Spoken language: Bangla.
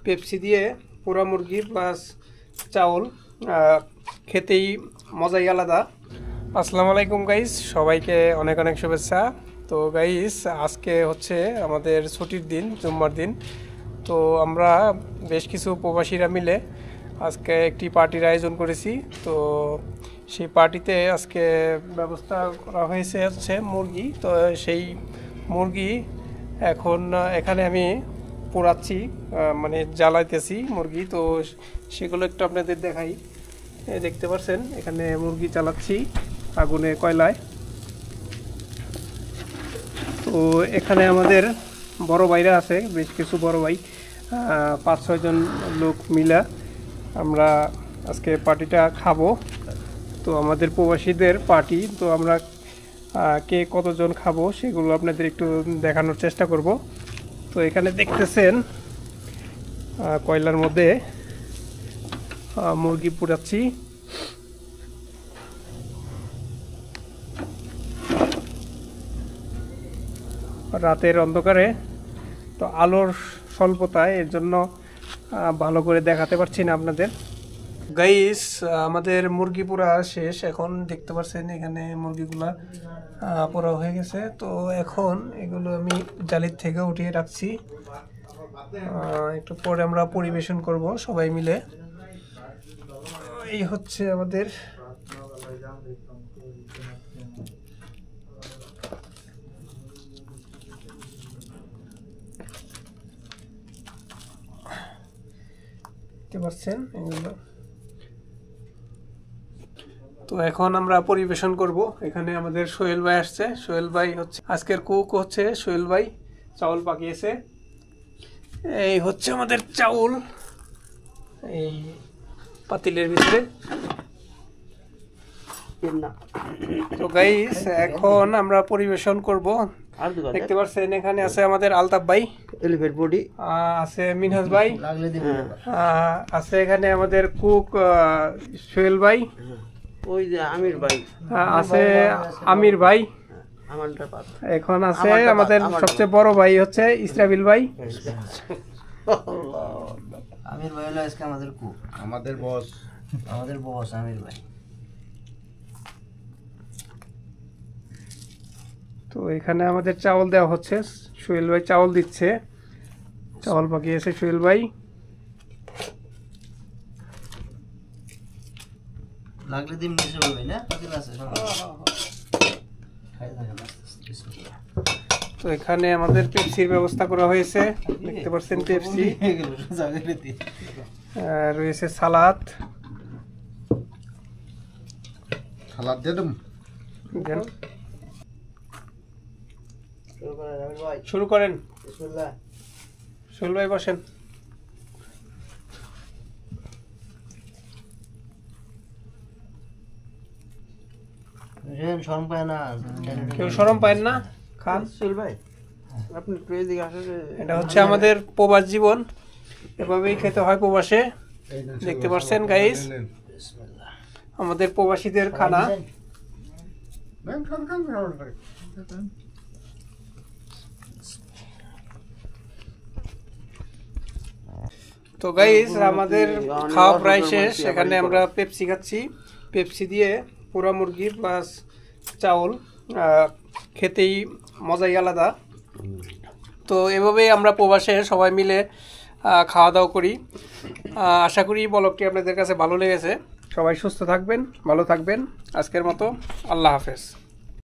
পেপসি দিয়ে পোড়া মুরগি প্লাস চাউল খেতেই মজাই আলাদা। আসসালামু আলাইকুম গাইস, সবাইকে অনেক অনেক শুভেচ্ছা। তো গাইস, আজকে হচ্ছে আমাদের ছুটির দিন, জুম্মার দিন। তো আমরা বেশ কিছু প্রবাসীরা মিলে আজকে একটি পার্টির আয়োজন করেছি। তো সেই পার্টিতে আজকে ব্যবস্থা করা হয়েছে হচ্ছে মুরগি। তো সেই মুরগি এখন এখানে আমি পোড়াচ্ছি, মানে জ্বালাইতেছি মুরগি। তো সেগুলো একটু আপনাদের দেখাই। দেখতে পাচ্ছেন এখানে মুরগি চালাচ্ছি আগুনে, কয়লায়। তো এখানে আমাদের বড় ভাইরা আছে, বেশ কিছু বড় ভাই, 5-6 জন লোক মিলা আমরা আজকে পার্টিটা খাবো। তো আমাদের প্রবাসীদের পার্টি, তো আমরা কে কতজন খাবো সেগুলো আপনাদের একটু দেখানোর চেষ্টা করব। তো এখানে দেখতেছেন কয়লার মধ্যে মুরগি পোড়াচ্ছি। রাতের অন্ধকারে, তো আলোর স্বল্পতায় এর জন্য ভালো করে দেখাতে পারছি না আপনাদের। গাইস, আমাদের মুরগি পোড়া শেষ। এখন দেখতে পাচ্ছেন এখানে মুরগিগুলা পোড়া হয়ে গেছে। তো এখন এগুলো আমি জালির থেকে উঠিয়ে রাখছি, একটু পরে আমরা পরিবেশন করব সবাই মিলে। এই হচ্ছে আমাদের দেখতে পাচ্ছেন এগুলো। তো এখন আমরা পরিবেশন করব। এখানে আমাদের সোহেল ভাই আসছে। সোহেল ভাই হচ্ছে আজকের কুক, হচ্ছে সোহেল ভাই চাউল পাকিয়েছে। এই হচ্ছে আমাদের চাউল এই পাতিলের ভিতরে। তো গাইস, এখন আমরা পরিবেশন করব। দেখতে পাচ্ছেন এখানে আছে আমাদের আলতাফ ভাই, এলিফ্যান্ট বডি আছে, মিনহাজ ভাই আছে, এখানে আমাদের কুক সোহেল ভাই, ওই যে আমির ভাই আছে, আমির ভাই এখন আছে, আমাদের সবচেয়ে বড় ভাই হচ্ছে ইসরাফিল ভাই। আমির ভাই হলো আজকে আমাদের কুক, আমাদের বস আমির ভাই। তো এখানে আমাদের চাউল দেওয়া হচ্ছে, সোহেল ভাই চাউল দিচ্ছে, চাউল পাকিয়েছে সোহেল ভাই। লাগলে দিন মিশে হবে না, পাতিল আছে সব। তো এখানে আমাদের পেপসির ব্যবস্থা করা হয়েছে, দেখতে পাচ্ছেন পেপসি, রয়েছে সালাদ। দিয়ে দেব, শুরু করেন। সোহেল ভাই বসেন। শরম পায় না, কেউ শরম পায় না, খান। সোহেল ভাই আপনি একটু এদিকে আসেন। এটা হচ্ছে আমাদের প্রবাস জীবন, এভাবেই খেতে হয় প্রবাসে। দেখতে পাচ্ছেন গাইস, আমাদের প্রবাসীদের খানা। তো গাইস, আমাদের খাওয়া প্রায় শেষ। এখানে আমরা পেপসি খাচ্ছি। পেপসি দিয়ে পোড়া মুরগি প্লাস চাউল খেতেই মজাই আলাদা। তো এভাবেই আমরা প্রবাসে সবাই মিলে খাওয়া দাওয়া করি। আশা করি ব্লগটি আপনাদের কাছে ভালো লেগেছে। সবাই সুস্থ থাকবেন, ভালো থাকবেন। আজকের মতো আল্লাহ হাফেজ।